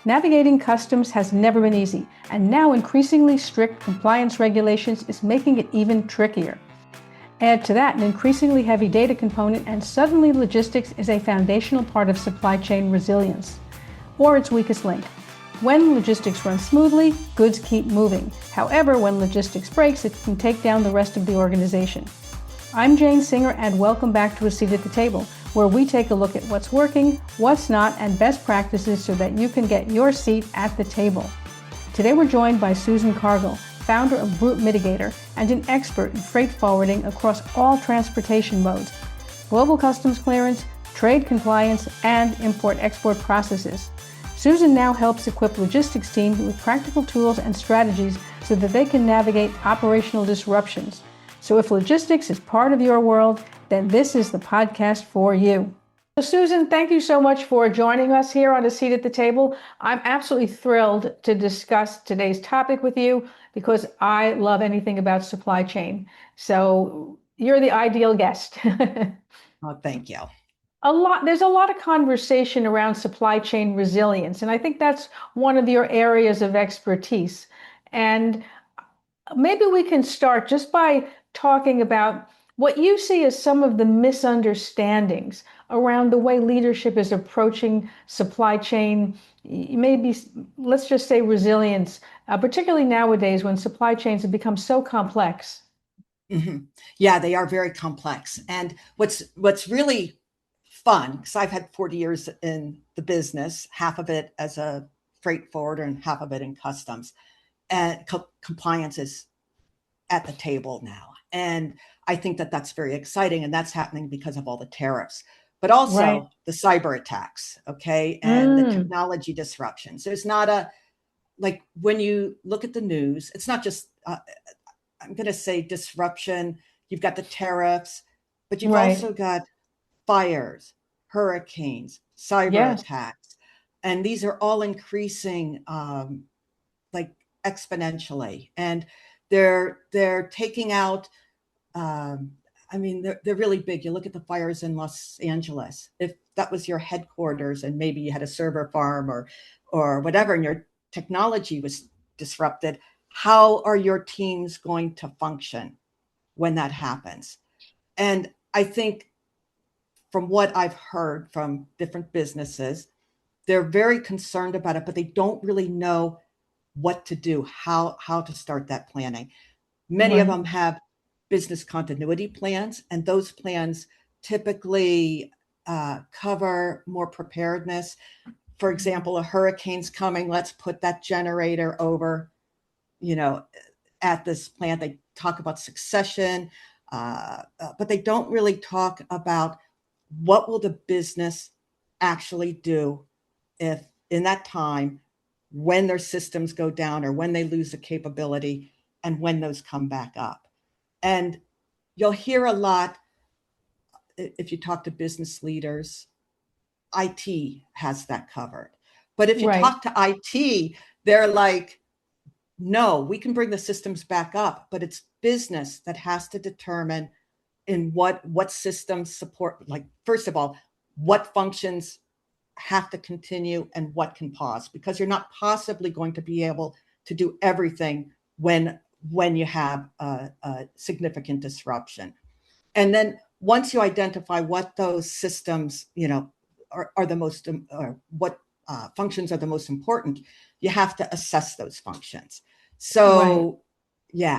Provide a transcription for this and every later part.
Navigating customs has never been easy, and now increasingly strict compliance regulations is making it even trickier. Add to that an increasingly heavy data component, and suddenly logistics is a foundational part of supply chain resilience, or its weakest link. When logistics runs smoothly, goods keep moving. However, when logistics breaks, it can take down the rest of the organization. I'm Jane Singer, and welcome back to A Seat at the Table, where we take a look at what's working, what's not, and best practices so that you can get your seat at the table. Today we're joined by Susan Kargel, founder of Brute Mitigator and an expert in freight forwarding across all transportation modes, global customs clearance, trade compliance, and import-export processes. Susan now helps equip logistics teams with practical tools and strategies so that they can navigate operational disruptions. So if logistics is part of your world, then this is the podcast for you. So Susan, thank you so much for joining us here on A Seat at the Table. I'm absolutely thrilled to discuss today's topic with you because I love anything about supply chain. So you're the ideal guest. Oh, thank you. There's a lot of conversation around supply chain resilience, and I think that's one of your areas of expertise. And maybe we can start just by talking about what you see as some of the misunderstandings around the way leadership is approaching supply chain, maybe let's just say resilience, particularly nowadays when supply chains have become so complex. Mm-hmm. Yeah, they are very complex. And what's really fun, because I've had 40 years in the business, half of it as a freight forwarder and half of it in customs, and compliance is at the table now. And I think that that's very exciting, and that's happening because of all the tariffs, but also the cyber attacks, okay, and the technology disruptions. There's not like when you look at the news, it's not just, I'm going to say disruption. You've got the tariffs, but you've also got fires, hurricanes, cyber attacks, and these are all increasing like exponentially, and they're taking out. I mean, they're really big. You look at the fires in Los Angeles. If that was your headquarters, and maybe you had a server farm or whatever, and your technology was disrupted, how are your teams going to function when that happens? And I think from what I've heard from different businesses, they're very concerned about it, but they don't really know what to do, how to start that planning. Many of them have business continuity plans, and those plans typically cover more preparedness. For example, a hurricane's coming, let's put that generator over, at this plant. They talk about succession, but they don't really talk about what will the business actually do if in that time, when their systems go down or when they lose a capability and when those come back up. And you'll hear a lot, if you talk to business leaders, IT has that covered. But if you talk to IT, they're like, no, we can bring the systems back up, but it's business that has to determine in what systems support, like, first of all, what functions have to continue and what can pause, because you're not possibly going to be able to do everything when you have a significant disruption. And then once you identify what those systems, are the most, or what functions are the most important, you have to assess those functions. So,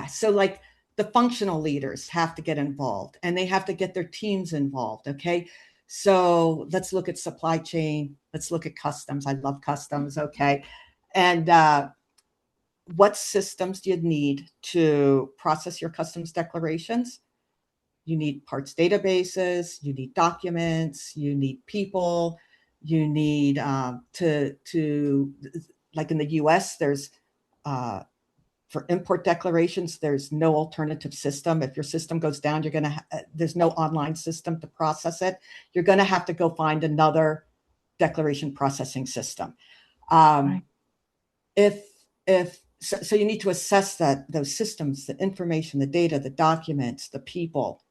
so like the functional leaders have to get involved, and they have to get their teams involved. Okay. So let's look at supply chain. Let's look at customs. I love customs. Okay. And what systems do you need to process your customs declarations? You need parts databases, you need documents, you need people, you need to like in the US, there's for import declarations, there's no alternative system. If your system goes down, there's no online system to process it. You're going to have to go find another declaration processing system. So you need to assess those systems, the information, the data, the documents, the people,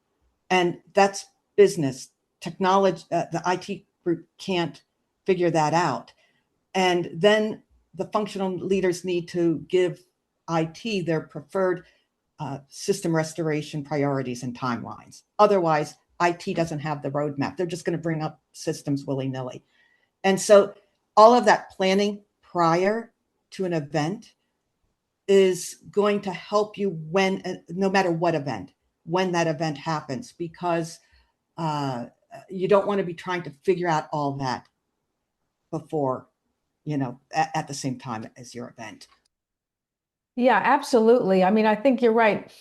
and that's business. Technology, the IT group can't figure that out. And then the functional leaders need to give IT their preferred system restoration priorities and timelines. Otherwise, IT doesn't have the roadmap. They're just going to bring up systems willy-nilly. And so all of that planning prior to an event is going to help you when, no matter what event, when that event happens, because you don't want to be trying to figure out all that before, at the same time as your event. Yeah, absolutely. I mean, I think you're right.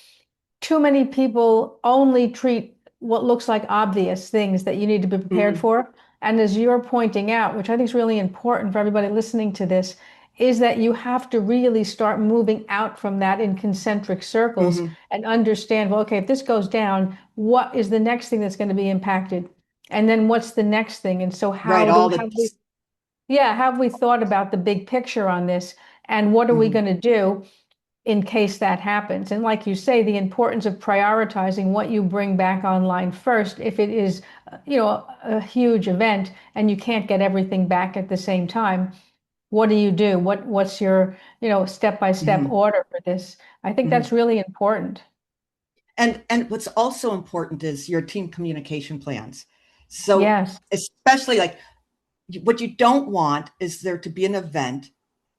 Too many people only treat what looks like obvious things that you need to be prepared for. And as you're pointing out, which I think is really important for everybody listening to this, is that you have to really start moving out from that in concentric circles and understand, well, okay, if this goes down, what is the next thing that's going to be impacted? And then what's the next thing? And so have we thought about the big picture on this? And what are we going to do in case that happens? And like you say, the importance of prioritizing what you bring back online first, if it is, a huge event and you can't get everything back at the same time. What do you do? What's your, step-by-step order for this? I think that's really important. And what's also important is your team communication plans. So yes, especially like what you don't want is there to be an event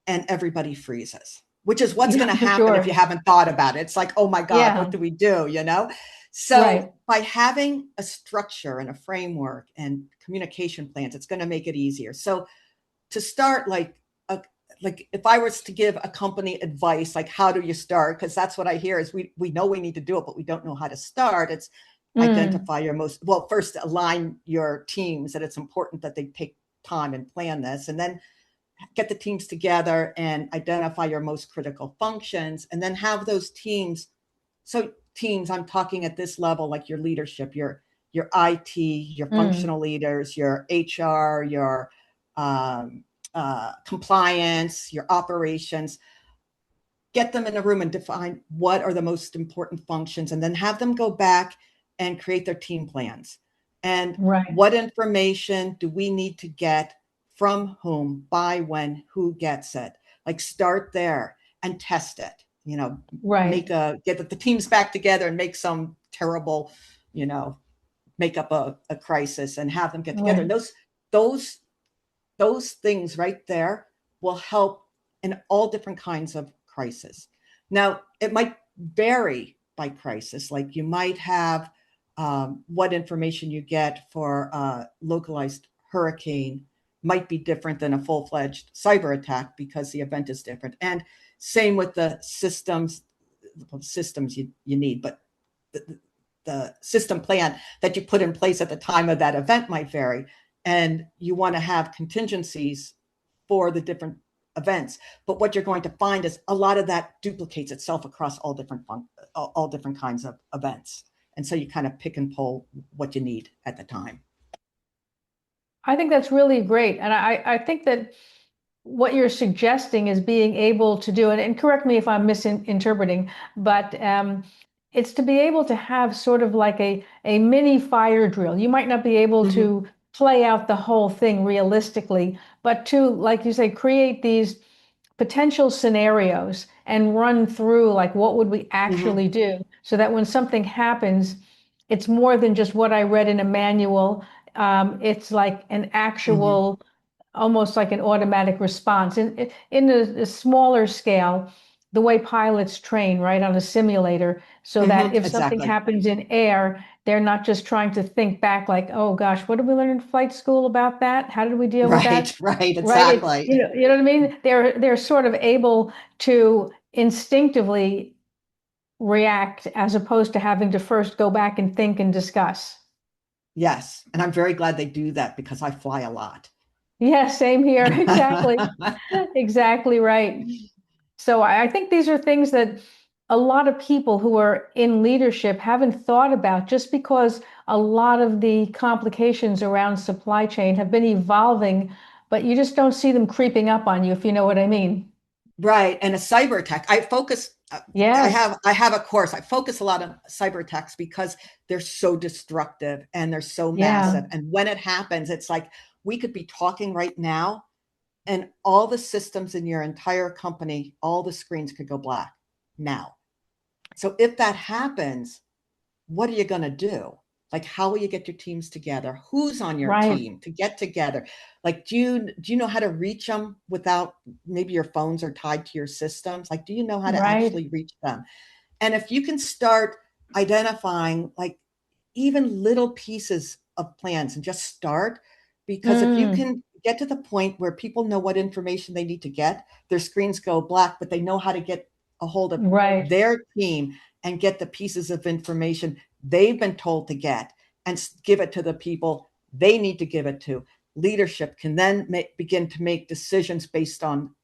and everybody freezes, which is what's going to happen if you haven't thought about it. It's like, oh my God, what do we do? So by having a structure and a framework and communication plans, it's going to make it easier. So to start, like if I was to give a company advice, like how do you start? Because that's what I hear is we know we need to do it, but we don't know how to start. It's identify first align your teams, that it's important that they take time and plan this, and then get the teams together and identify your most critical functions, and then have those teams. So teams, I'm talking at this level, like your leadership, your IT, your functional leaders, your HR, your compliance, your operations. Get them in a room and define what are the most important functions, and then have them go back and create their team plans. And what information do we need to get from whom, by when, who gets it? Like start there and test it, get the teams back together and make some terrible, make up a crisis and have them get together. And those things right there will help in all different kinds of crisis. Now, it might vary by crisis. Like you might have what information you get for a localized hurricane might be different than a full-fledged cyber attack because the event is different. And same with the systems you need, but the system plan that you put in place at the time of that event might vary. And you want to have contingencies for the different events. But what you're going to find is a lot of that duplicates itself across all different kinds of events. And so you kind of pick and pull what you need at the time. I think that's really great. And I think that what you're suggesting is being able to do, and correct me if I'm misinterpreting, but it's to be able to have sort of like a mini fire drill. You might not be able to play out the whole thing realistically, but to, like you say, create these potential scenarios and run through like what would we actually do, so that when something happens, it's more than just what I read in a manual. It's like an actual, almost like an automatic response. In a smaller scale, the way pilots train, right, on a simulator, so that if something happens in air, they're not just trying to think back like, oh gosh, what did we learn in flight school about that? How did we deal with that? Right, exactly. Right. You know what I mean? They're sort of able to instinctively react as opposed to having to first go back and think and discuss. Yes. And I'm very glad they do that because I fly a lot. Yeah, same here. Exactly. Exactly right. So I think these are things that a lot of people who are in leadership haven't thought about, just because a lot of the complications around supply chain have been evolving, but you just don't see them creeping up on you, if you know what I mean. Right. And a cyber attack, I focus. Yes. I have a course. I focus a lot on cyber attacks because they're so destructive and they're so massive. And when it happens, it's like we could be talking right now and all the systems in your entire company, all the screens could go black now. So if that happens, what are you going to do? Like, how will you get your teams together? Who's on your Right. team to get together? Like, do you know how to reach them without, maybe your phones are tied to your systems? Like, do you know how to Right. actually reach them? And if you can start identifying like even little pieces of plans and just start, because if you can get to the point where people know what information they need to get, their screens go black, but they know how to get a hold of Right. their team and get the pieces of information they've been told to get and give it to the people they need to give it to. Leadership can then begin to make decisions based on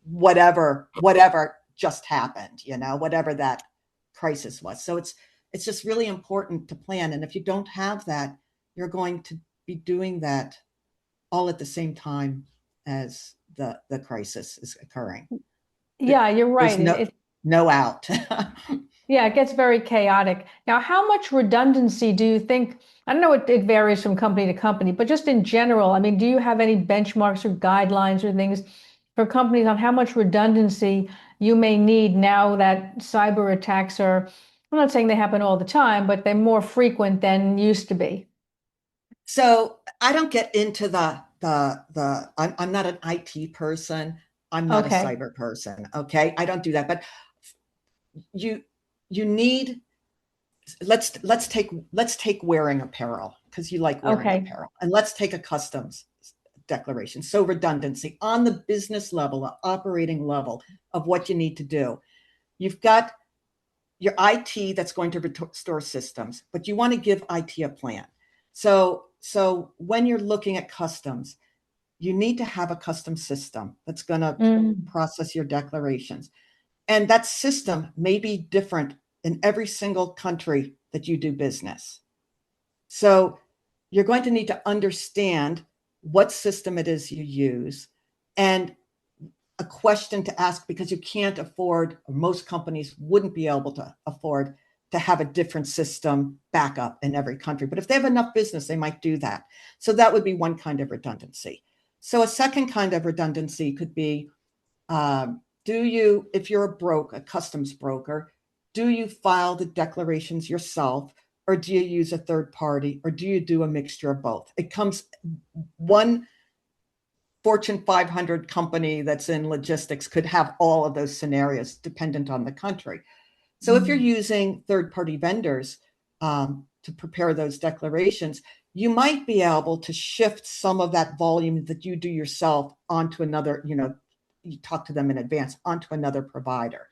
whatever just happened, whatever that crisis was. So it's just really important to plan. And if you don't have that, you're going to be doing that all at the same time as the crisis is occurring. Yeah, you're There's right. no out. Yeah, it gets very chaotic. Now, how much redundancy do you think? I don't know, it varies from company to company, but just in general, I mean, do you have any benchmarks or guidelines or things for companies on how much redundancy you may need now that cyber attacks are, I'm not saying they happen all the time, but they're more frequent than used to be? So I don't get into I'm not an IT person. I'm not a Okay. cyber person. Okay. I don't do that, but you, you need, let's take wearing apparel, because you like wearing Okay. apparel, and let's take a customs declaration. So redundancy on the business level, the operating level of what you need to do. You've got your IT that's going to restore systems, but you want to give IT a plan. So when you're looking at customs, you need to have a custom system that's going to process your declarations. And that system may be different in every single country that you do business. So you're going to need to understand what system it is you use, and a question to ask, because you can't afford, or most companies wouldn't be able to afford, to have a different system backup in every country. But if they have enough business, they might do that. So that would be one kind of redundancy. So a second kind of redundancy could be, if you're a customs broker, do you file the declarations yourself, or do you use a third party, or do you do a mixture of both? It comes, one Fortune 500 company that's in logistics could have all of those scenarios dependent on the country. So if you're using third-party vendors to prepare those declarations, you might be able to shift some of that volume that you do yourself onto another, you talk to them in advance, onto another provider.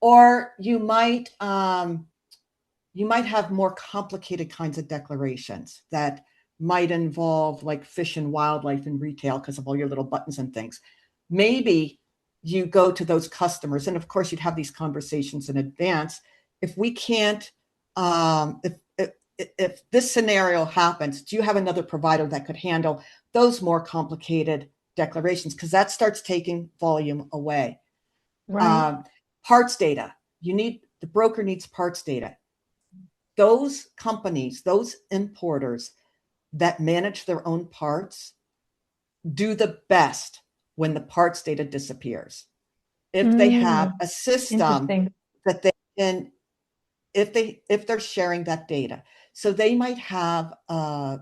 Or you might have more complicated kinds of declarations that might involve like fish and wildlife and retail because of all your little buttons and things. Maybe you go to those customers, and of course you'd have these conversations in advance. If we can't, if this scenario happens, do you have another provider that could handle those more complicated declarations? Because that starts taking volume away. Right. Parts data. The broker needs parts data. Those companies, those importers that manage their own parts do the best when the parts data disappears. If they have a system Interesting. that they can, if they're sharing that data. So they might have a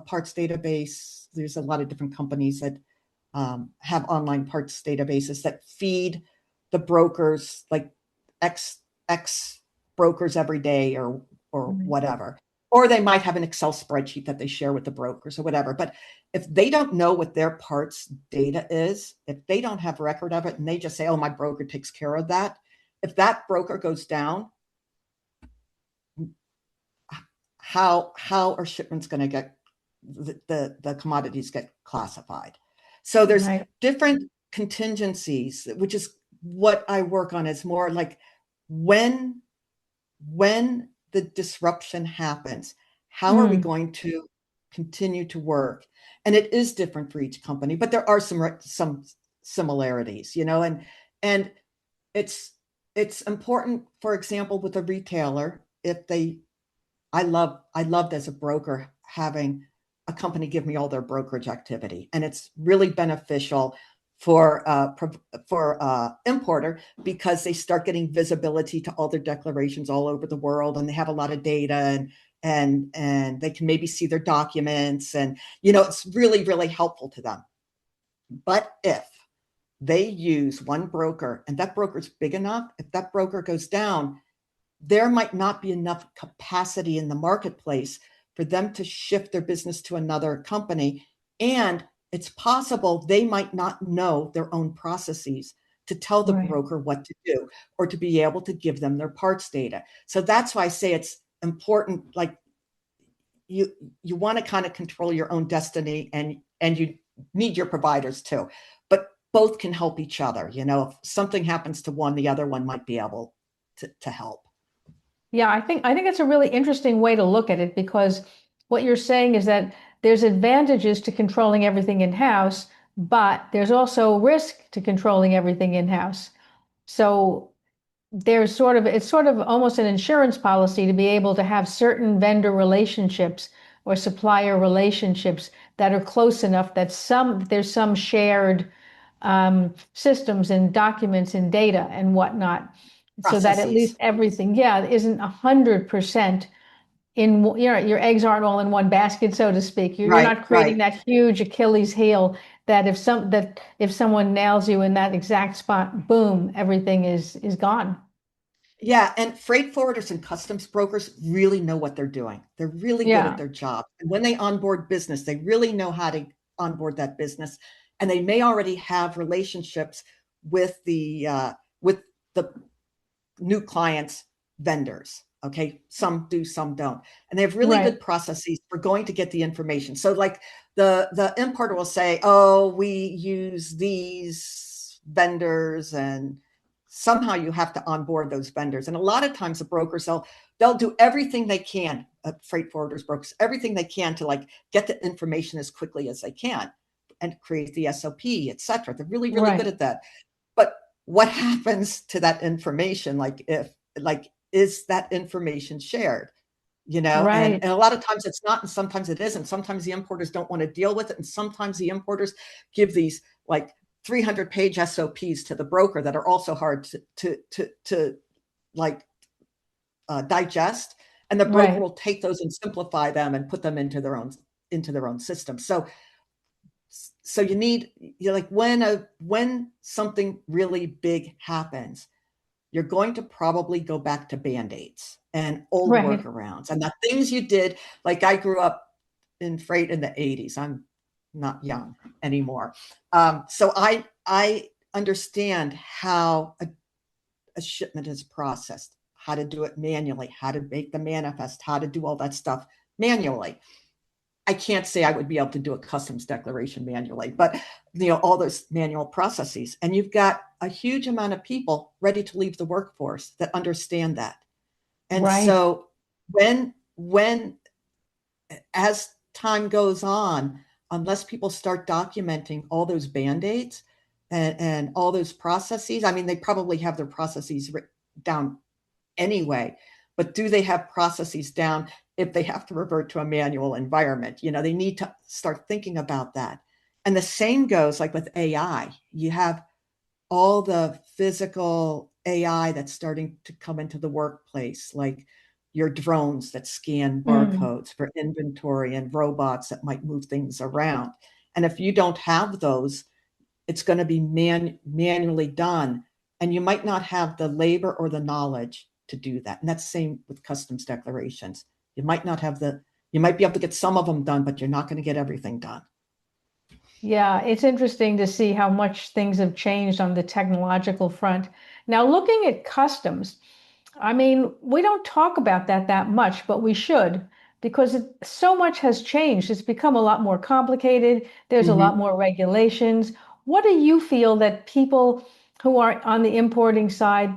parts database. There's a lot of different companies that have online parts databases that feed the brokers, like X brokers every day, or whatever. Or they might have an Excel spreadsheet that they share with the brokers or whatever. But if they don't know what their parts data is, if they don't have record of it, and they just say, oh, my broker takes care of that, if that broker goes down, how are shipments going to get, the commodities get classified? So there's Right. different contingencies, which is what I work on. Is more like when the disruption happens, how are we going to continue to work? And it is different for each company, but there are some similarities, and it's important. For example, with a retailer, if they, I loved as a broker having a company give me all their brokerage activity. And it's really beneficial for importer, because they start getting visibility to all their declarations all over the world, and they have a lot of data, and they can maybe see their documents, and it's really, really helpful to them. But if they use one broker and that broker's big enough, if that broker goes down, there might not be enough capacity in the marketplace for them to shift their business to another company. And it's possible they might not know their own processes to tell the Right. broker what to do, or to be able to give them their parts data. So that's why I say it's important. Like, you want to kind of control your own destiny, and you need your providers too, but both can help each other. If something happens to one, the other one might be able to help. Yeah, I think it's a really interesting way to look at it, because what you're saying is that there's advantages to controlling everything in-house, but there's also risk to controlling everything in-house. So it's sort of almost an insurance policy to be able to have certain vendor relationships or supplier relationships that are close enough that there's some shared systems and documents and data and whatnot, so that at least Processes. everything, yeah, isn't 100% in, your eggs aren't all in one basket, so to speak. You're Right, not creating right. that huge Achilles heel that if someone nails you in that exact spot, boom, everything is gone. Yeah, and freight forwarders and customs brokers really know what they're doing. They're really good at Yeah, their job. And when they onboard business, they really know how to onboard that business. And they may already have relationships with the new clients' vendors. Okay, some do, some don't, and they have really right, good processes for going to get the information. So, like, the importer will say, "Oh, we use these vendors," and somehow you have to onboard those vendors. And a lot of times, the brokers they'll do everything they can. Freight forwarders, brokers, everything they can to, like, get the information as quickly as they can and create the SOP, etc. They're really, really good right, at that. But what happens to that information? Is that information shared? And right, a lot of times it's not, and sometimes it isn't. Sometimes the importers don't want to deal with it, and sometimes the importers give these, like, 300-page SOPs to the broker that are also hard to like digest, and the broker right, will take those and simplify them and put them into their own system. So you're like, when something really big happens, you're going to probably go back to band-aids and old right, workarounds and the things you did. Like, I grew up in freight in the 80s. I'm not young anymore. So I understand how a shipment is processed, how to do it manually, how to make the manifest, how to do all that stuff manually. I can't say I would be able to do a customs declaration manually, but all those manual processes. And you've got a huge amount of people ready to leave the workforce that understand that. And right, so when as time goes on, unless people start documenting all those band-aids and all those processes, I mean, they probably have their processes written down anyway, but do they have processes down if they have to revert to a manual environment? They need to start thinking about that. And the same goes, like, with AI. You have all the physical AI that's starting to come into the workplace, like your drones that scan mm, barcodes for inventory, and robots that might move things around. And if you don't have those, it's going to be manually done, and you might not have the labor or the knowledge to do that. And that's the same with customs declarations. You might be able to get some of them done, but you're not going to get everything done. yeah. It's interesting to see how much things have changed on the technological front. Now, looking at customs, I mean, we don't talk about that much, but we should, because so much has changed. It's become a lot more complicated. There's a lot Mm-hmm. more regulations. What do you feel that people who are on the importing side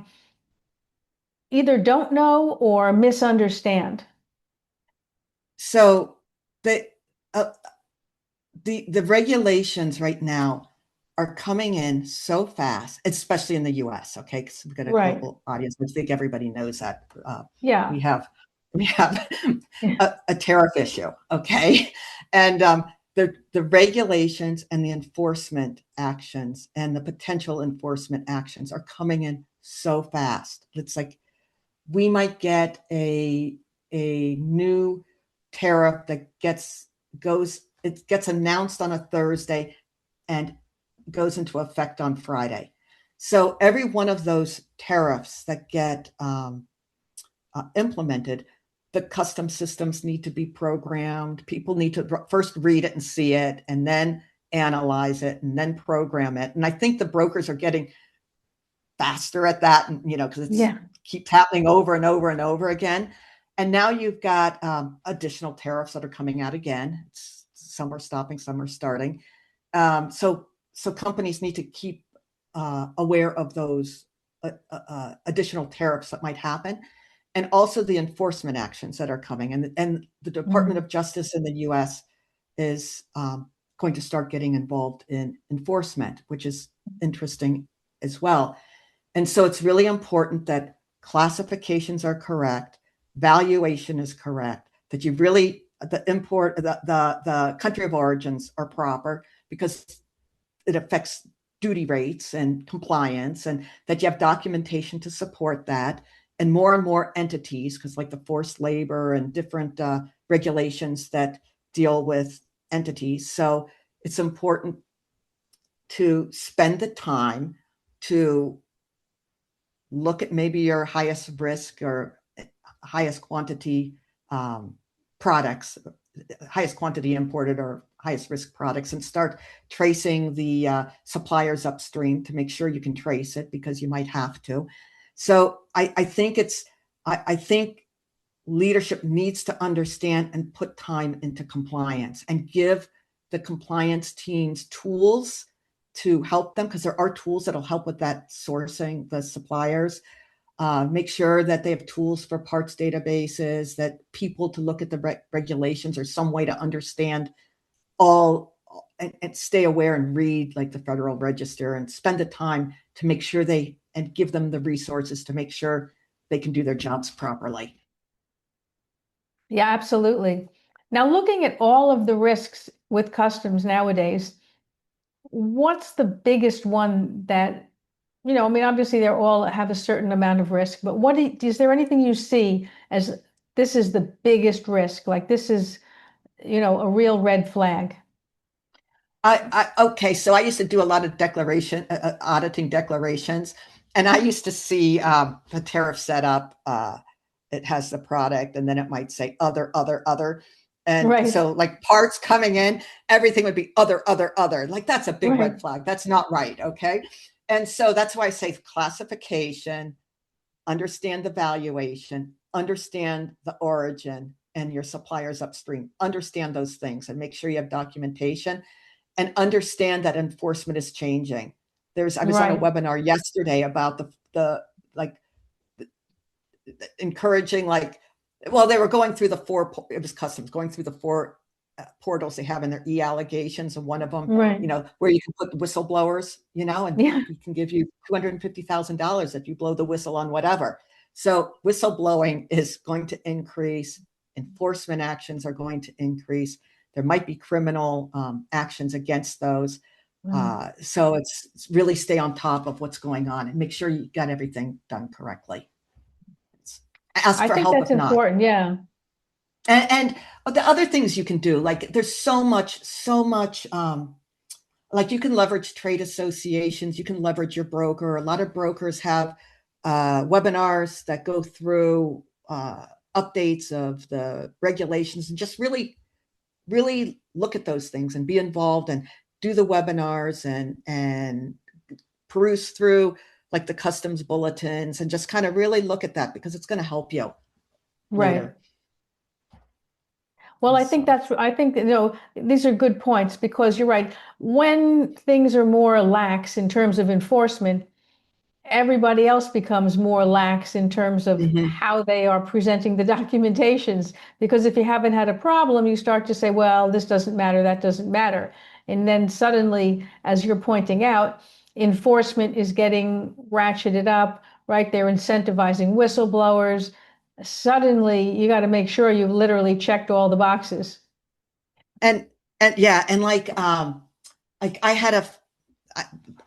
either don't know or misunderstand? So the uh, the regulations right now are coming in so fast, especially in the U.S. Okay, because we've got a Right. global audience. I think everybody knows that. Yeah. We have we have Yeah. a tariff issue, okay? And the regulations and the enforcement actions and the potential enforcement actions are coming in so fast. It's like we might get a new tariff that gets announced on a Thursday and goes into effect on Friday. So every one of those tariffs that get implemented, the custom systems need to be programmed. People need to first read it and see it, and then analyze it, and then program it. And I think the brokers are getting faster at that, and because it keeps happening over and over and over again. And now you've got additional tariffs that are coming out again. Some are stopping, some are starting. So companies need to keep aware of those additional tariffs that might happen, and also the enforcement actions that are coming. And the Department of Justice in the U.S. is going to start getting involved in enforcement, which is interesting as well. And so it's really important that classifications are correct, valuation is correct, that you really, the country of origins are proper, because it affects duty rates and compliance, and that you have documentation to support that, and more entities, because like the forced labor and different regulations that deal with entities. So it's important to spend the time to look at maybe your highest risk or highest quantity products, highest quantity imported or highest risk products, and start tracing the suppliers upstream to make sure you can trace it, because you might have to. So I think leadership needs to understand and put time into compliance, and give the compliance teams tools to help them, because there are tools that'll help with that sourcing, the suppliers. Make sure that they have tools for parts databases, that people to look at the regulations, or some way to understand all, and stay aware and read like the Federal Register, and spend the time to make sure and give them the resources to make sure they can do their jobs properly. Yeah, absolutely. Now, looking at all of the risks with customs nowadays, what's the biggest one that, I mean, obviously they all have a certain amount of risk, but is there anything you see as this is the biggest risk? Like this is, a real red flag? Okay, so I used to do a lot of auditing declarations, and I used to see the tariff setup. It has the product, and then it might say other. And Right. so like parts coming in, everything would be other. Like that's a big Right. red flag. That's not right. Okay. And so that's why I say classification, understand the valuation, understand the origin and your suppliers upstream, understand those things, and make sure you have documentation, and understand that enforcement is changing. I was on a webinar yesterday about the encouraging, they were going through it was customs, going through the four portals they have in their e-allegations, and one of them, where you can put whistleblowers, and we can give you $250,000 if you blow the whistle on whatever. So whistleblowing is going to increase. Enforcement actions are going to increase. There might be criminal actions against those. So it's really stay on top of what's going on and make sure you got everything done correctly. Ask for help if not. Important, yeah. And the other things you can do, like there's so much, like you can leverage trade associations, you can leverage your broker. A lot of brokers have webinars that go through updates of the regulations, and just really look at those things and be involved and do the webinars and peruse through like the customs bulletins, and just kind of really look at that, because it's going to help you later. Well, I think these are good points, because you're right. When things are more lax in terms of enforcement, everybody else becomes more lax in terms of how they are presenting the documentations. Because if you haven't had a problem, you start to say, well, this doesn't matter, that doesn't matter. And then suddenly, as you're pointing out, enforcement is getting ratcheted up, right? They're incentivizing whistleblowers. suddenly you got to make sure you've literally checked all the boxes. And yeah, and like I had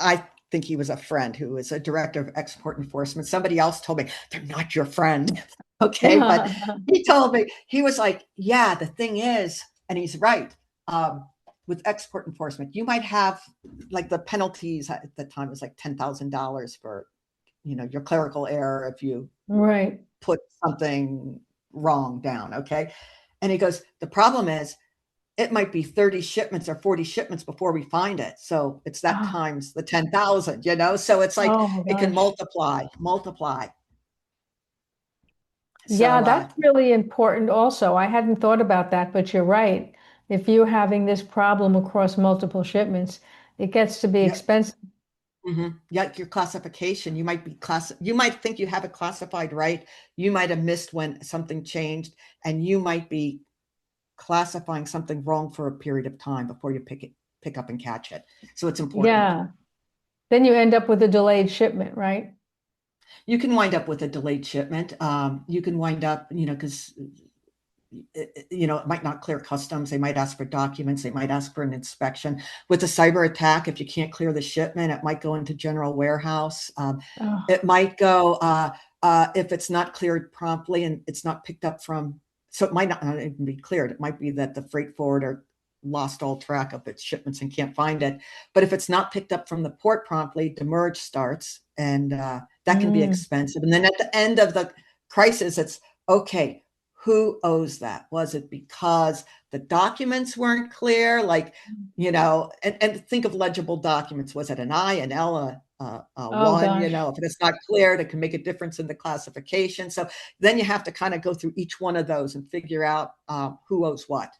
I think he was a friend who was a director of export enforcement. Somebody else told me they're not your friend. Okay, but he told me, he was like, yeah, the thing is, and he's right. With export enforcement, you might have like the penalties at the time was like $10,000 for, your clerical error if you Right. put something wrong down. Okay. And he goes, the problem is it might be 30 shipments or 40 shipments before we find it. So it's that Oh, times the 10,000, so it's like oh my it can gosh. multiply. Yeah, So that's really important also. I hadn't thought about that, but you're right. If you're having this problem across multiple shipments, it gets to be yeah, expensive. yeah, your classification, you might think you have it classified right. You might have missed when something changed, and you might be classifying something wrong for a period of time before you pick up and catch it. So it's important. Yeah. Then you end up with a delayed shipment, right? You can wind up with a delayed shipment. You can wind up, because it might not clear customs. They might ask for documents. They might ask for an inspection. With a cyber attack, if you can't clear the shipment, it might go into general warehouse. Oh, It might go, if it's not cleared promptly and it's not picked up from, so it might not even be cleared. It might be that the freight forwarder lost all track of its shipments and can't find it. But if it's not picked up from the port promptly, demurrage starts, and that can be mm, expensive. And then at the end of the crisis, it's okay, who owes that? Was it because the documents weren't clear? Like, and think of legible documents. Was it an I, an L, a oh one? gosh. If it's not cleared, it can make a difference in the classification. So then you have to kind of go through each one of those and figure out who owes what.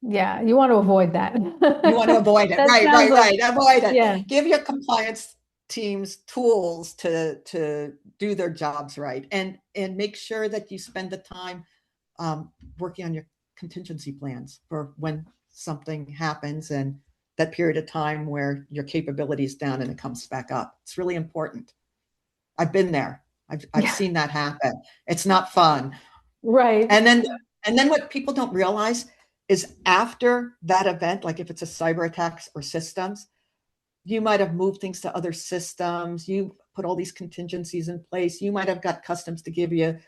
Yeah, you want to avoid that. You want to avoid it. That Right, sounds right, like, right. Avoid it. yeah, Give your compliance teams tools to do their jobs right, and make sure that you spend the time working on your contingency plans for when something happens and that period of time where your capability is down and it comes back up. It's really important. I've been there. I've yeah, seen that happen. It's not fun. right. And then what people don't realize is after that event, like if it's a cyber attacks or systems, you might have moved things to other systems. You put all these contingencies in place. You might have got customs to give you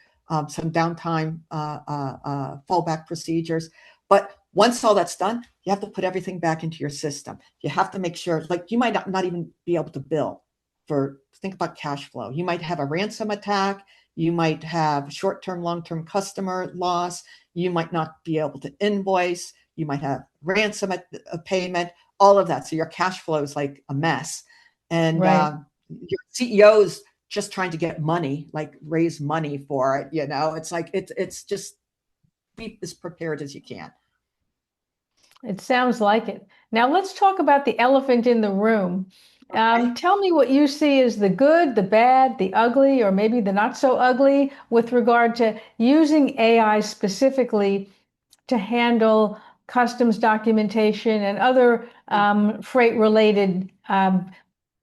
some downtime fallback procedures. But once all that's done, you have to put everything back into your system. You have to make sure, like you might not even be able to bill for, think about cash flow. You might have a ransom attack. You might have short-term, long-term customer loss. You might not be able to invoice. You might have ransom payment, all of that. So your cash flow is like a mess. And Right. your CEO's just trying to get money, like raise money for it. It's like, it's just be as prepared as you can. It sounds like it. Now let's talk about the elephant in the room. Okay. Tell me what you see as the good, the bad, the ugly, or maybe the not so ugly with regard to using AI specifically to handle customs documentation and other freight related,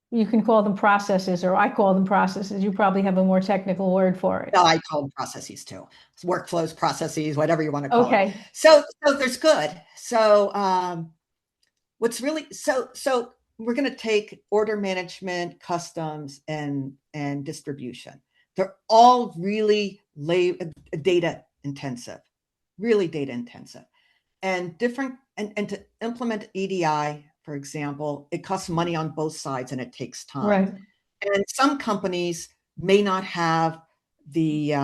you can call them processes, or I call them processes. You probably have a more technical word for it. No, I call them processes too. It's workflows, processes, whatever you want to call it. Okay. So there's good. So what's really so we're going to take order management, customs, and distribution. They're all really data intensive, really data intensive, and different. And to implement EDI, for example, it costs money on both sides and it takes time. Right. And some companies may not have the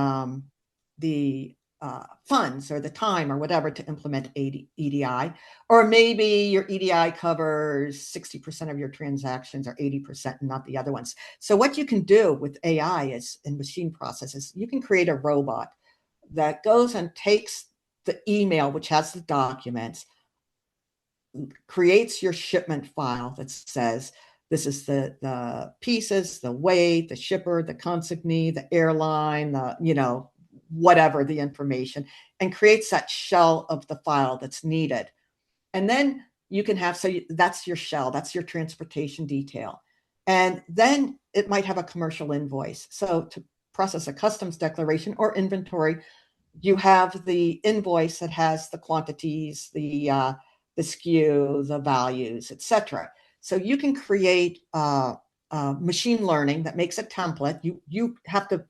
funds or the time or whatever to implement EDI, or maybe your EDI covers 60% of your transactions or 80% and not the other ones. So what you can do with AI is in machine processes, you can create a robot that goes and takes the email, which has the documents, creates your shipment file that says, this is the pieces, the weight, the shipper, the consignee, the airline, whatever the information, and creates that shell of the file that's needed. And then you can have, that's your shell, that's your transportation detail. And then it might have a commercial invoice. So process a customs declaration or inventory, you have the invoice that has the quantities, the SKU, the values, etc. So you can create machine learning that makes a template. You have to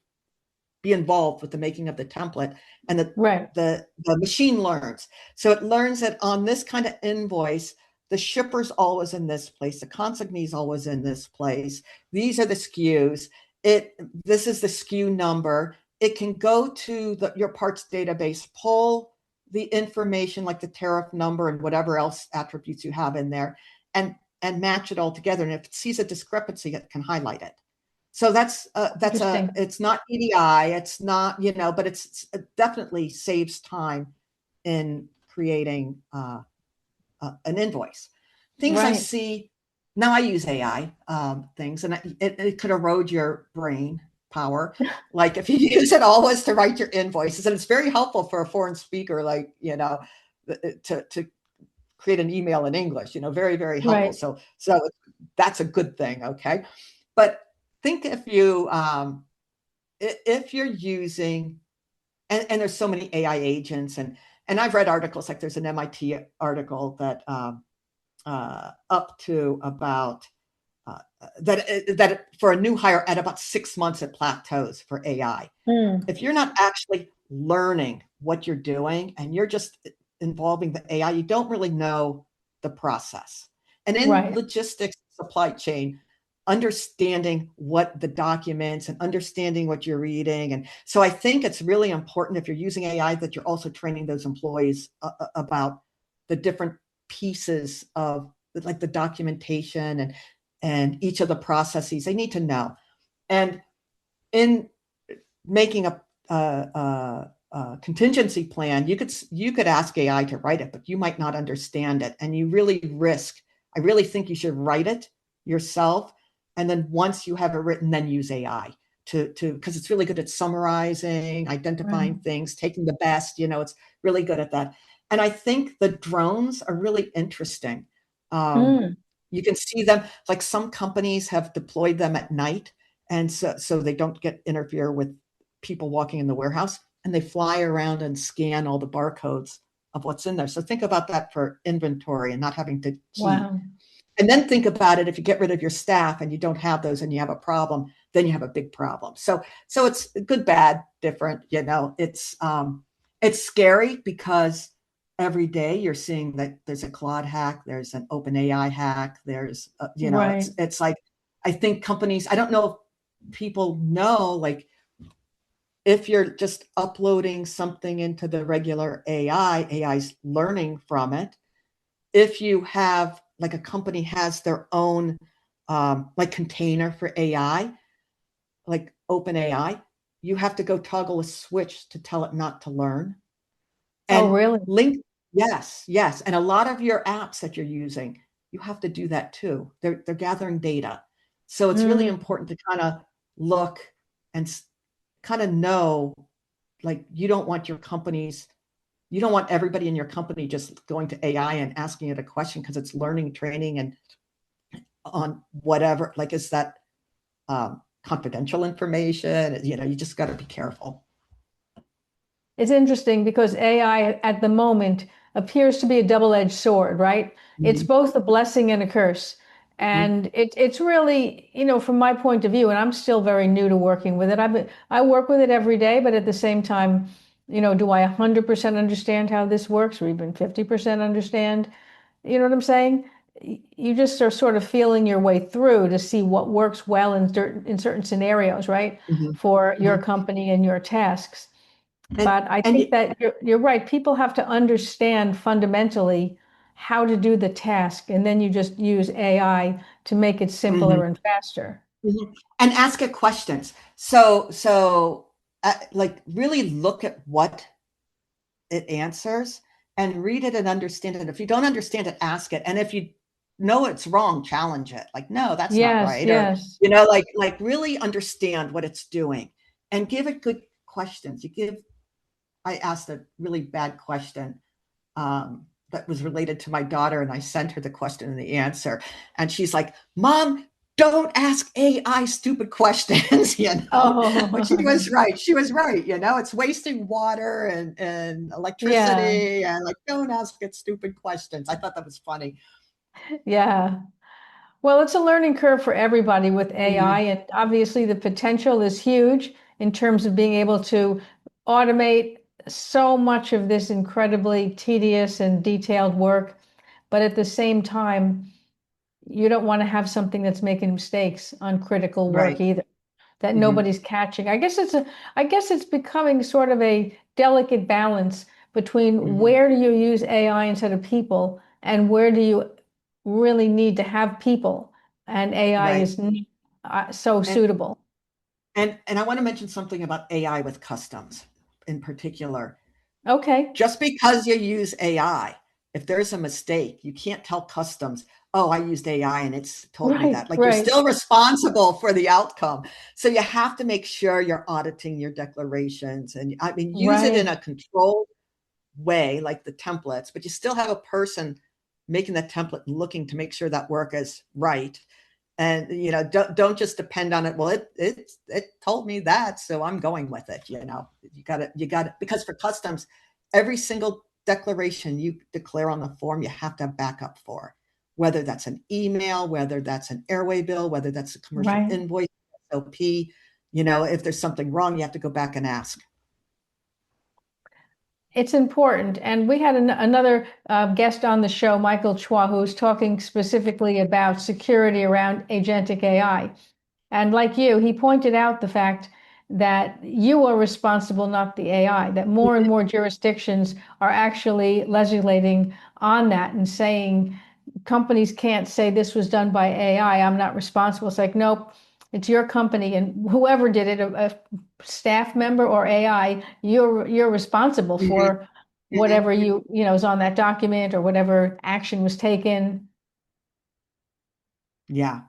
be involved with the making of the template, and the machine learns. So it learns that on this kind of invoice, the shipper's always in this place, the consignee is always in this place. These are the SKUs. This is the SKU number. It can go to your parts database, pull the information like the tariff number and whatever else attributes you have in there, and match it all together. And if it sees a discrepancy, it can highlight it. So it's not EDI, it's not, but it definitely saves time in creating an invoice. Things I see now, I use AI things, and it could erode your brain power. Like if you use it always to write your invoices, and it's very helpful for a foreign speaker, like, to create an email in English, very, very helpful. So that's a good thing. Okay. But think if you're using, and there's so many AI agents, and I've read articles, like there's an MIT article that up to about that for a new hire at about 6 months it plateaus for AI. If you're not actually learning what you're doing and you're just involving the AI, you don't really know the process. And in logistics, supply chain, understanding what the documents and understanding what you're reading. And so I think it's really important, if you're using AI, that you're also training those employees about the different pieces of like the documentation and each of the processes they need to know. And in making a contingency plan, you could ask AI to write it, but you might not understand it. And you really I really think you should write it yourself. And then once you have it written, then use AI because it's really good at summarizing, identifying things, taking the best, it's really good at that. And I think the drones are really interesting. You can see them, like some companies have deployed them at night. And so they don't interfere with people walking in the warehouse, and they fly around and scan all the barcodes of what's in there. So think about that for inventory and not having to key. Wow. And then think about it, if you get rid of your staff and you don't have those and you have a problem, then you have a big problem. So it's good, bad, different, it's scary because every day you're seeing that there's a Claude hack, there's an OpenAI hack, there's, it's like, I think companies, I don't know if people know, like, if you're just uploading something into the regular AI's learning from it. If you have, like a company has their own like container for AI, like OpenAI, you have to go toggle a switch to tell it not to learn. And really? Yes. And a lot of your apps that you're using, you have to do that too. They're gathering data. So it's really important to kind of look and kind of know, like, you don't want everybody in your company just going to AI and asking it a question because it's learning, training, and on whatever, like, is that confidential information? You just got to be careful. It's interesting because AI at the moment appears to be a double-edged sword, right? It's both a blessing and a curse. And it's really, from my point of view, and I'm still very new to working with it. I work with it every day, but at the same time, do I 100% understand how this works, or even 50% understand? You know what I'm saying? You just are sort of feeling your way through to see what works well in certain scenarios, right? For your company and your tasks. But I think that you're right. People have to understand fundamentally how to do the task, and then you just use AI to make it simpler and faster. And ask it questions. So like, really look at what it answers and read it and understand it. If you don't understand it, ask it. And if you know it's wrong, challenge it. Like, no, that's not right. Yes. Or, like really understand what it's doing and give it good questions. I asked a really bad question that was related to my daughter, and I sent her the question and the answer. And she's like, Mom, don't ask AI stupid questions, but she Oh, was right. She was right. It's wasting water and yeah, electricity, and like, don't ask it stupid questions. I thought that was funny. yeah. Well, it's a learning curve for everybody with AI, Mhm. and obviously the potential is huge in terms of being able to automate so much of this incredibly tedious and detailed work. But at the same time, you don't want to have something that's making mistakes on critical work Right. either, that Hmm. nobody's catching. I guess it's becoming sort of a delicate balance between Hmm. where do you use AI instead of people and where do you really need to have people, and AI Right. is so And suitable. and I want to mention something about AI with customs in particular. Okay. Just because you use AI, if there's a mistake, you can't tell customs, oh, I used AI and it's told me Right, that. Like, you're right, still responsible for the outcome. So you have to make sure you're auditing your declarations, and I mean, use it in right, a controlled way, like the templates, but you still have a person making the template and looking to make sure that work is right. And don't just depend on it. Well, it told me that, so I'm going with it. You got it, because for customs, every single declaration you declare on the form, you have to have backup for, whether that's an email, whether that's an airway bill, whether that's a commercial right. invoice, SOP. If there's something wrong, you have to go back and ask. It's important. And we had another guest on the show, Michael Chua, who was talking specifically about security around agentic AI. And like you, he pointed out the fact that you are responsible, not the AI, that more and more jurisdictions are actually legislating on that and saying companies can't say this was done by AI, I'm not responsible. It's like, nope, it's your company, and whoever did it, a staff member or AI, you're responsible Mhm, for mhm. whatever is on that document or whatever action was taken. Yeah,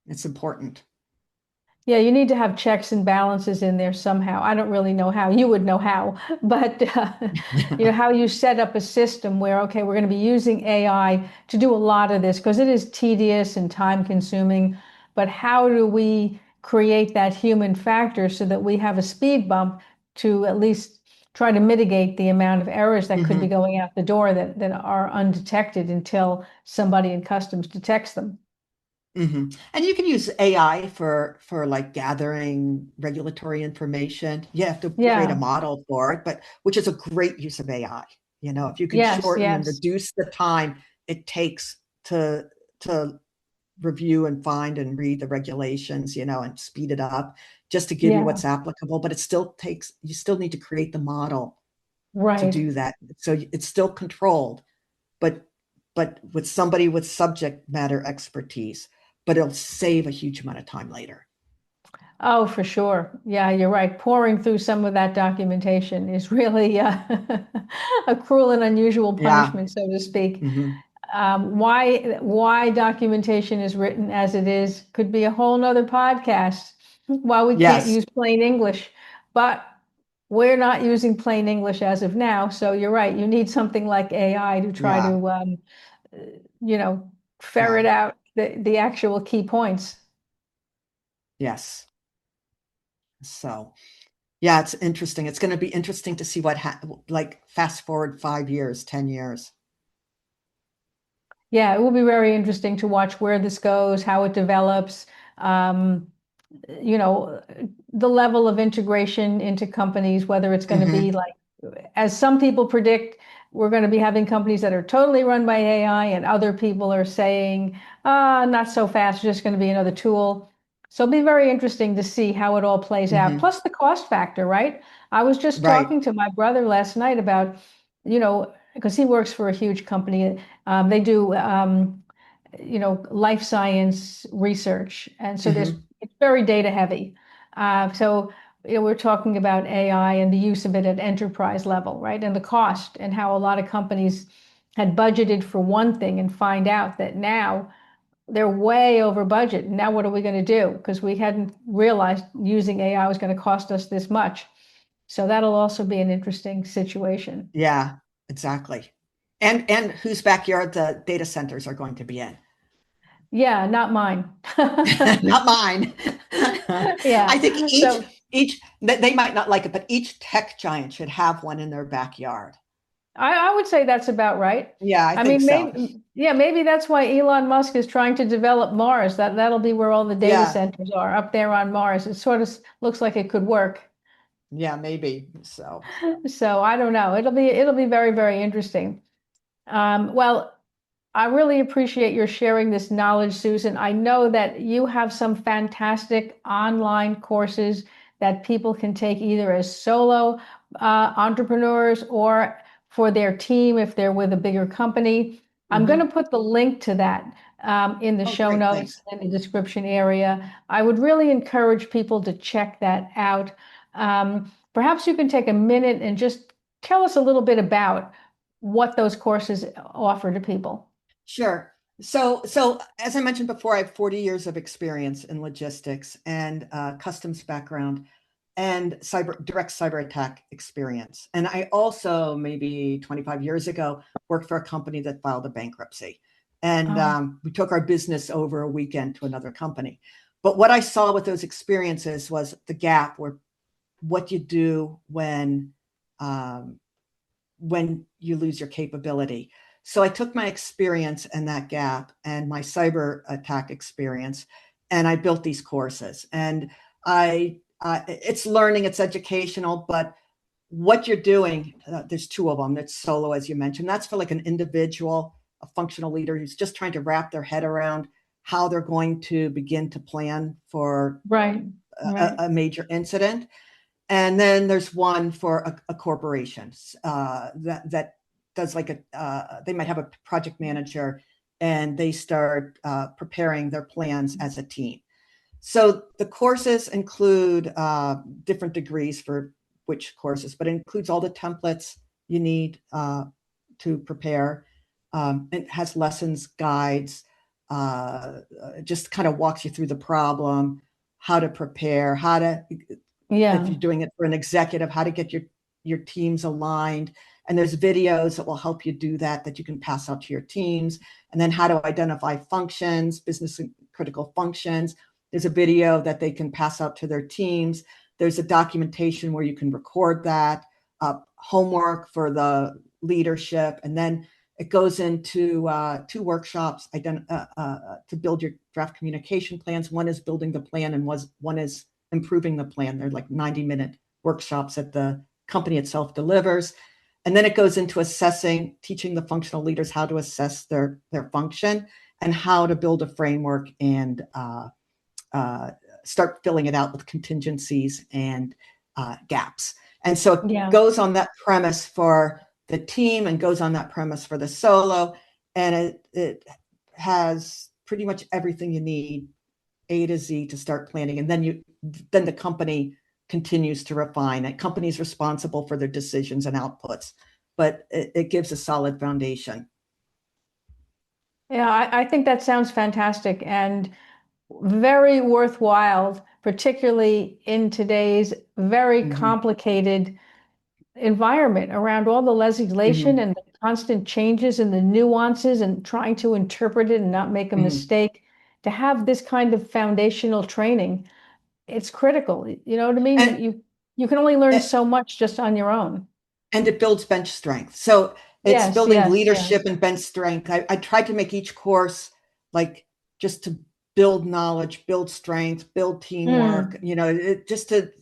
it's important. Yeah, you need to have checks and balances in there somehow. I don't really know how. You would know how, but how you set up a system where, okay, we're going to be using AI to do a lot of this because it is tedious and time consuming. But how do we create that human factor so that we have a speed bump to at least try to mitigate the amount of errors that could be Mhm. going out the door that are undetected until somebody in customs detects them? Hmm. And you can use AI for like gathering regulatory information. You have to create a Yeah. model for it, but which is a great use of AI. If you can Yes, shorten and yes. reduce the time it takes to review and find and read the regulations, and speed it up just to give you Yeah. what's applicable, but you still need to create the model to Right. do that. So it's still controlled, but with somebody with subject matter expertise, but it'll save a huge amount of time later. Oh, for sure. Yeah, you're right. Pouring through some of that documentation is really a cruel and unusual Yeah. punishment, so to speak. Hmm. Why documentation is written as it is could be a whole nother podcast. Why we can't Yes. use plain English, but we're not using plain English as of now. So you're right. You need something like AI to try Yeah. to, you know, ferret Yeah. out the actual key points. Yes. So, yeah, it's interesting. It's going to be interesting to see like fast forward 5 years, 10 years. Yeah, it will be very interesting to watch where this goes, how it develops, um, you know, the level of integration into companies, whether it's going to be Hmm. like, as some people predict, we're going to be having companies that are totally run by AI, and other people are saying, not so fast, just going to be another tool. So it'll be very interesting to see how it all plays out. Hmm. Plus the cost factor, right? I was just Right. talking to my brother last night about, because he works for a huge company. They do, life science research, and so Hmm. it's very data heavy. So we're talking about AI and the use of it at enterprise level, right? And the cost, and how a lot of companies had budgeted for one thing and find out that now they're way over budget. Now what are we going to do? Because we hadn't realized using AI was going to cost us this much. So that'll also be an interesting situation. Yeah, exactly. And whose backyard the data centers are going to be in. Yeah, not mine. Not mine. Yeah. I think So each they might not like it, but each tech giant should have one in their backyard. I would say that's about right. Yeah, I I think mean, so. maybe that's why Elon Musk is trying to develop Mars. That'll be where all the data Yeah, centers are, up there on Mars. It sort of looks like it could work. yeah, maybe. So, So I don't know. It'll be very, very interesting. Well, I really appreciate your sharing this knowledge, Susan. I know that you have some fantastic online courses that people can take either as solo entrepreneurs or for their team if they're with a bigger company. I'm going to mhm. put the link to that in the Oh, show great, notes thanks. in the description area. I would really encourage people to check that out. Perhaps you can take a minute and just tell us a little bit about what those courses offer to people. Sure. So as I mentioned before, I have 40 years of experience in logistics and customs background and direct cyber attack experience. And I also, maybe 25 years ago, worked for a company that filed a bankruptcy. And Oh, we took our business over a weekend to another company. But what I saw with those experiences was the gap where what you do um, when you lose your capability. So I took my experience in that gap and my cyber attack experience, and I built these courses. And it's learning, it's educational, but what you're doing, there's two of them. It's solo, as you mentioned. That's for like an individual, a functional leader who's just trying to wrap their head around how they're going to begin to plan for right, right. a major incident. And then there's one for a corporation that does like they might have a project manager and they start preparing their plans as a team. So the courses include different degrees for which courses, but it includes all the templates you need to prepare. It has lessons, guides, just kind of walks you through the problem, how to prepare, how to, if Yeah, you're doing it for an executive, how to get your teams aligned. And there's videos that will help you do that you can pass out to your teams. And then how to identify functions, business critical functions. There's a video that they can pass out to their teams. There's a documentation where you can record that, homework for the leadership. And then it goes into 2 workshops to build your draft communication plans. One is building the plan and one is improving the plan. They're like 90-minute workshops that the company itself delivers. And then it goes into assessing, teaching the functional leaders how to assess their function and how to build a framework and start filling it out with contingencies and gaps. And so it yeah, goes on that premise for the team and goes on that premise for the solo. And it has pretty much everything you need, A to Z, to start planning. And then the company continues to refine it. Company's responsible for their decisions and outputs, but it gives a solid foundation. yeah. I think that sounds fantastic and very worthwhile, particularly in today's very Mm-hmm. complicated environment around all the legislation Mm-hmm. and the constant changes and the nuances and trying to interpret it and not make a Mm-hmm. mistake. To have this kind of foundational training, it's critical. You know what I mean? And You can only learn so much just on your own. it builds bench strength. So it's Yes, building yes, leadership yes. and bench strength. I tried to make each course like just to build knowledge, build strength, build teamwork, Mm, just to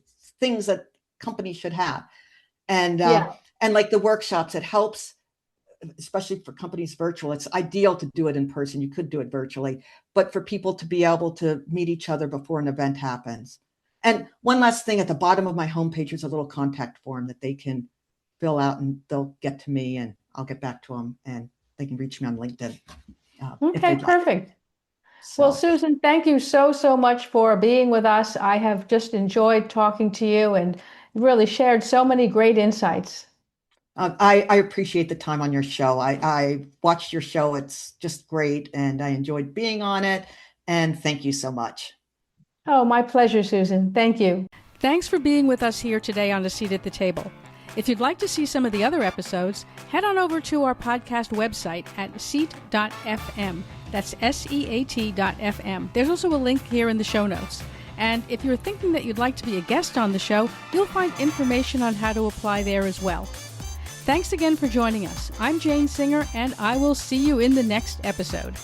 things that companies should have. And yeah, and like the workshops, it helps, especially for companies virtual. It's ideal to do it in person. You could do it virtually, but for people to be able to meet each other before an event happens. And one last thing, at the bottom of my homepage is a little contact form that they can fill out and they'll get to me and I'll get back to them and they can reach me on LinkedIn if okay, they'd like. perfect. Well, So Susan, thank you so, so much for being with us. I have just enjoyed talking to you and really shared so many great insights. I appreciate the time on your show. I watched your show. It's just great. And I enjoyed being on it. And thank you so much. Oh, my pleasure, Susan. Thank you. Thanks for being with us here today on A Seat at the Table. If you'd like to see some of the other episodes, head on over to our podcast website at seat.fm. That's SEAT.FM. There's also a link here in the show notes. And if you're thinking that you'd like to be a guest on the show, you'll find information on how to apply there as well. Thanks again for joining us. I'm Jane Singer, and I will see you in the next episode.